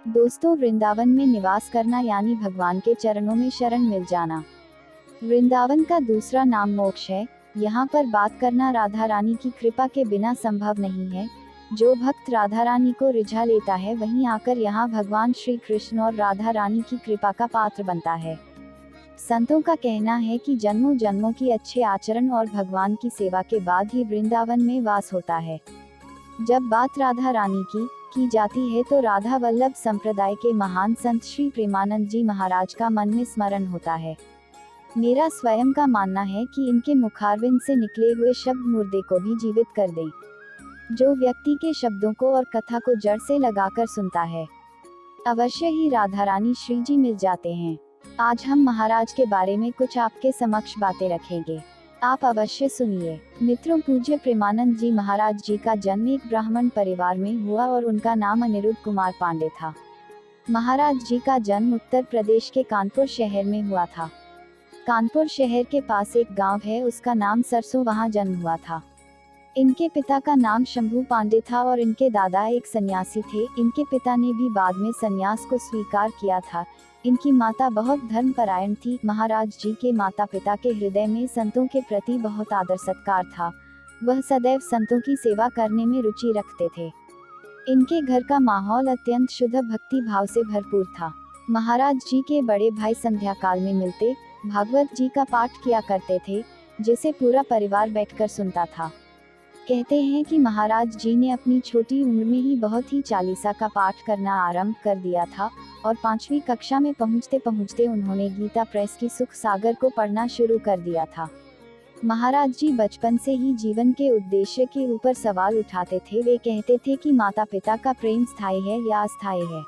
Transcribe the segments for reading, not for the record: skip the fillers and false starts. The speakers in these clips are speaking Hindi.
दोस्तों, वृंदावन में निवास करना यानी भगवान के चरणों में शरण मिल जाना। वृंदावन का दूसरा नाम मोक्ष है। यहाँ पर बात करना राधा रानी की कृपा के बिना संभव नहीं है। जो भक्त राधा रानी को रिझा लेता है वहीं आकर यहाँ भगवान श्री कृष्ण और राधा रानी की कृपा का पात्र बनता है। संतों का कहना है कि जन्मों जन्मों की अच्छे आचरण और भगवान की सेवा के बाद ही वृंदावन में वास होता है। जब बात राधा रानी की जाती है तो राधा वल्लभ संप्रदाय के महान संत श्री प्रेमानंद जी महाराज का मन में स्मरण होता है। मेरा स्वयं का मानना है कि इनके मुखारविंद से निकले हुए शब्द मुर्दे को भी जीवित कर दें। जो व्यक्ति के शब्दों को और कथा को जड़ से लगाकर सुनता है, अवश्य ही राधा रानी श्री जी मिल जाते हैं। आज हम महाराज के बारे में कुछ आपके समक्ष बातें रखेंगे, आप अवश्य सुनिए। मित्रों, पूज्य प्रेमानंद जी महाराज जी का जन्म एक ब्राह्मण परिवार में हुआ और उनका नाम अनिरुद्ध कुमार पांडे था। महाराज जी का जन्म उत्तर प्रदेश के कानपुर शहर में हुआ था। कानपुर शहर के पास एक गांव है, उसका नाम सरसों, वहां जन्म हुआ था। इनके पिता का नाम शंभू पांडे था और इनके दादा एक सन्यासी थे। इनके पिता ने भी बाद में सन्यास को स्वीकार किया था। इनकी माता बहुत धर्मपरायण थी। महाराज जी के माता पिता के हृदय में संतों के प्रति बहुत आदर सत्कार था। वह सदैव संतों की सेवा करने में रुचि रखते थे। इनके घर का माहौल अत्यंत शुद्ध भक्ति भाव से भरपूर था। महाराज जी के बड़े भाई संध्या काल में मिलते भागवत जी का पाठ किया करते थे, जिसे पूरा परिवार बैठकर सुनता था। कहते हैं कि महाराज जी ने अपनी छोटी उम्र में ही बहुत ही चालीसा का पाठ करना आरंभ कर दिया था और 5वीं कक्षा में पहुंचते पहुंचते उन्होंने गीता प्रेस की सुख सागर को पढ़ना शुरू कर दिया था। महाराज जी बचपन से ही जीवन के उद्देश्य के ऊपर सवाल उठाते थे। वे कहते थे कि माता पिता का प्रेम स्थायी है या अस्थायी है।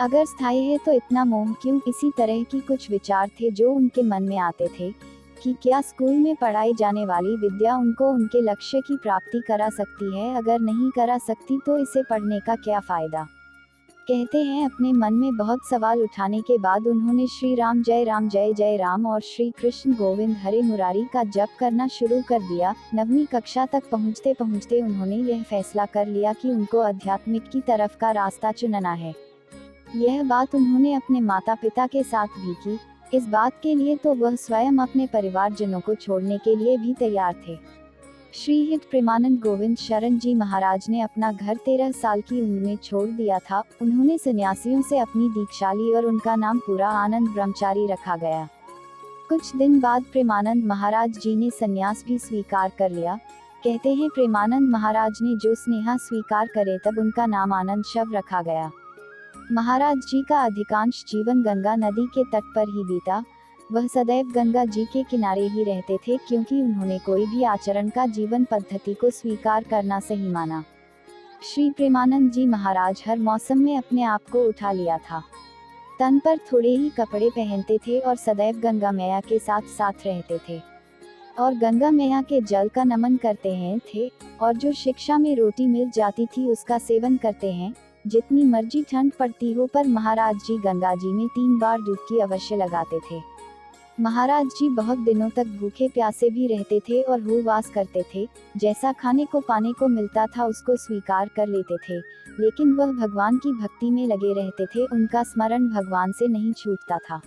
अगर स्थायी है तो इतना मोह क्यों। इसी तरह की कुछ विचार थे जो उनके मन में आते थे कि क्या स्कूल में पढ़ाई जाने वाली विद्या उनको उनके लक्ष्य की प्राप्ति करा सकती है। अगर नहीं करा सकती तो इसे पढ़ने का क्या फायदा। कहते हैं अपने मन में बहुत सवाल उठाने के बाद उन्होंने श्री राम जय जय राम और श्री कृष्ण गोविंद हरे मुरारी का जप करना शुरू कर दिया। 9वीं कक्षा तक पहुँचते पहुँचते उन्होंने यह फैसला कर लिया कि उनको आध्यात्मिक की तरफ का रास्ता चुनना है। यह बात उन्होंने अपने माता पिता के साथ भी की। इस बात के लिए तो वह स्वयं अपने परिवारजनों को छोड़ने के लिए भी तैयार थे। श्री हित प्रेमानंद गोविंद शरण जी महाराज ने अपना घर 13 साल की उम्र में छोड़ दिया था। उन्होंने सन्यासियों से अपनी दीक्षा ली और उनका नाम पूरा आनंद ब्रह्मचारी रखा गया। कुछ दिन बाद प्रेमानंद महाराज जी ने सन्यास भी स्वीकार कर लिया। कहते हैं प्रेमानंद महाराज ने जो स्नेहा स्वीकार करे तब उनका नाम आनंद शव रखा गया। महाराज जी का अधिकांश जीवन गंगा नदी के तट पर ही बीता। वह सदैव गंगा जी के किनारे ही रहते थे क्योंकि उन्होंने कोई भी आचरण का जीवन पद्धति को स्वीकार करना सही माना। श्री प्रेमानंद जी महाराज हर मौसम में अपने आप को उठा लिया था। तन पर थोड़े ही कपड़े पहनते थे और सदैव गंगा मैया के साथ साथ रहते थे और गंगा मैया के जल का नमन करते हैं थे और जो शिक्षा में रोटी मिल जाती थी उसका सेवन करते हैं। जितनी मर्जी ठंड पड़ती हो पर महाराज जी गंगा जी में 3 बार डुबकी अवश्य लगाते थे। महाराज जी बहुत दिनों तक भूखे प्यासे भी रहते थे और उपवास करते थे। जैसा खाने को पाने को मिलता था उसको स्वीकार कर लेते थे, लेकिन वह भगवान की भक्ति में लगे रहते थे। उनका स्मरण भगवान से नहीं छूटता था।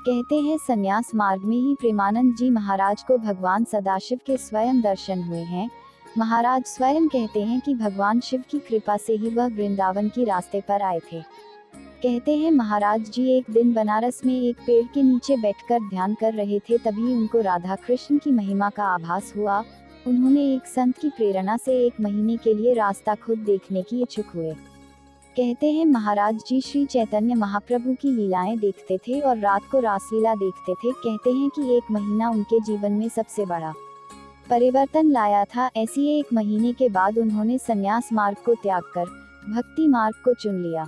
कहते हैं संन्यास मार्ग में ही प्रेमानंद जी महाराज को भगवान सदाशिव के स्वयं दर्शन हुए हैं। महाराज स्वयं कहते हैं कि भगवान शिव की कृपा से ही वह वृंदावन की रास्ते पर आए थे। कहते हैं महाराज जी एक दिन बनारस में एक पेड़ के नीचे बैठकर ध्यान कर रहे थे, तभी उनको राधा कृष्ण की महिमा का आभास हुआ। उन्होंने एक संत की प्रेरणा से 1 महीने के लिए रास्ता खुद देखने की इच्छुक हुए। कहते हैं महाराज जी श्री चैतन्य महाप्रभु की लीलाएं देखते थे और रात को रासलीला देखते थे। कहते हैं कि 1 महीना उनके जीवन में सबसे बड़ा परिवर्तन लाया था। ऐसी 1 महीने के बाद उन्होंने संन्यास मार्ग को त्याग कर भक्ति मार्ग को चुन लिया।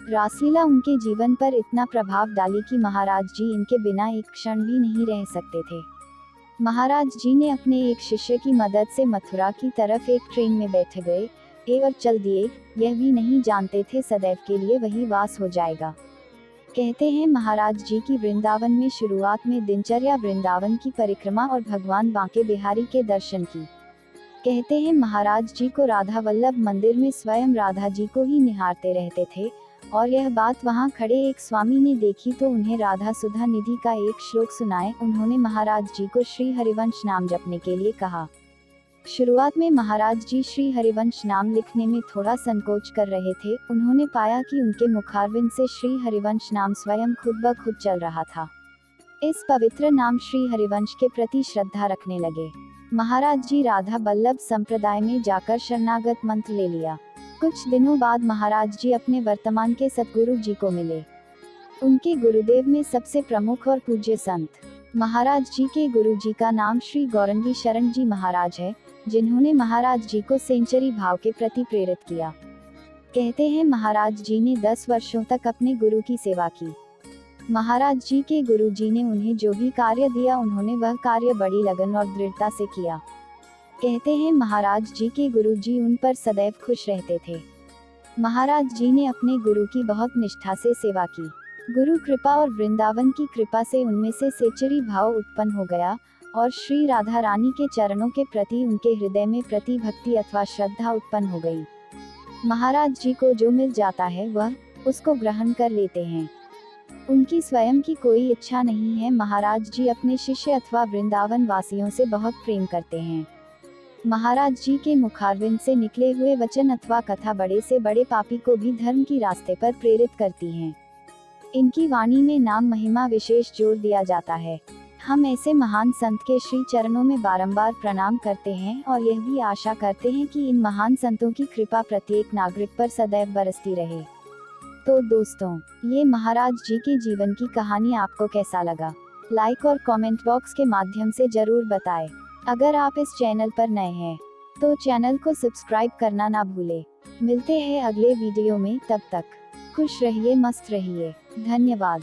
रासलीला उनके जीवन पर इतना प्रभाव डाली कि महाराज जी इनके बिना एक क्षण भी नहीं रह सकते थे। महाराज जी ने अपने एक शिष्य की मदद से मथुरा की तरफ एक ट्रेन में बैठ गए और चल दिए। यह भी नहीं जानते थे सदैव के लिए वही वास हो जाएगा। कहते हैं महाराज जी की वृंदावन में शुरुआत में दिनचर्या वृंदावन की परिक्रमा और भगवान बांके बिहारी के दर्शन की। कहते हैं महाराज जी को राधा वल्लभ मंदिर में स्वयं राधा जी को ही निहारते रहते थे। और यह बात वहां खड़े एक स्वामी ने देखी तो उन्हें राधा सुधा निधि का एक श्लोक सुनाए। उन्होंने महाराज जी को श्री हरिवंश नाम जपने के लिए कहा। शुरुआत में महाराज जी श्री हरिवंश नाम लिखने में थोड़ा संकोच कर रहे थे। उन्होंने पाया कि उनके मुखारविंद से श्री हरिवंश नाम स्वयं खुद ब खुद चल रहा था। इस पवित्र नाम श्री हरिवंश के प्रति श्रद्धा रखने लगे। महाराज जी राधा बल्लभ संप्रदाय में जाकर शरणागत मंत्र ले लिया। कुछ दिनों बाद महाराज जी अपने वर्तमान के सतगुरु जी को मिले। उनके गुरुदेव में सबसे प्रमुख और पूज्य संत महाराज जी के गुरु जी का नाम श्री गौरंगी शरण जी महाराज है, जिन्होंने महाराज जी को सेंचुरी भाव के प्रति प्रेरित किया। कहते हैं महाराज जी ने 10 वर्षों तक अपने गुरु की सेवा की। महाराज जी के गुरु जी ने उन्हें जो भी कार्य दिया उन्होंने वह कार्य बड़ी लगन और दृढ़ता से किया। कहते हैं महाराज जी के गुरु जी उन पर सदैव खुश रहते थे। महाराज जी ने अपने गुरु की बहुत निष्ठा से सेवा की। गुरु कृपा और वृंदावन की कृपा से उनमें से सेचुरी भाव उत्पन्न हो गया और श्री राधा रानी के चरणों के प्रति उनके हृदय में प्रति भक्ति अथवा श्रद्धा उत्पन्न हो गई। महाराज जी को जो मिल जाता है वह उसको ग्रहण कर लेते हैं। उनकी स्वयं की कोई इच्छा नहीं है। महाराज जी अपने शिष्य अथवा वृंदावन वासियों से बहुत प्रेम करते हैं। महाराज जी के मुखारविंद से निकले हुए वचन अथवा कथा बड़े से बड़े पापी को भी धर्म की रास्ते पर प्रेरित करती हैं। इनकी वाणी में नाम महिमा विशेष जोर दिया जाता है। हम ऐसे महान संत के श्री चरणों में बारंबार प्रणाम करते हैं और यह भी आशा करते हैं कि इन महान संतों की कृपा प्रत्येक नागरिक पर सदैव बरसती रहे। तो दोस्तों, ये महाराज जी के जीवन की कहानी आपको कैसा लगा? लाइक और कमेंट बॉक्स के माध्यम से जरूर बताएं। अगर आप इस चैनल पर नए हैं तो चैनल को सब्सक्राइब करना ना भूलें। मिलते हैं अगले वीडियो में, तब तक खुश रहिए, मस्त रहिए। धन्यवाद।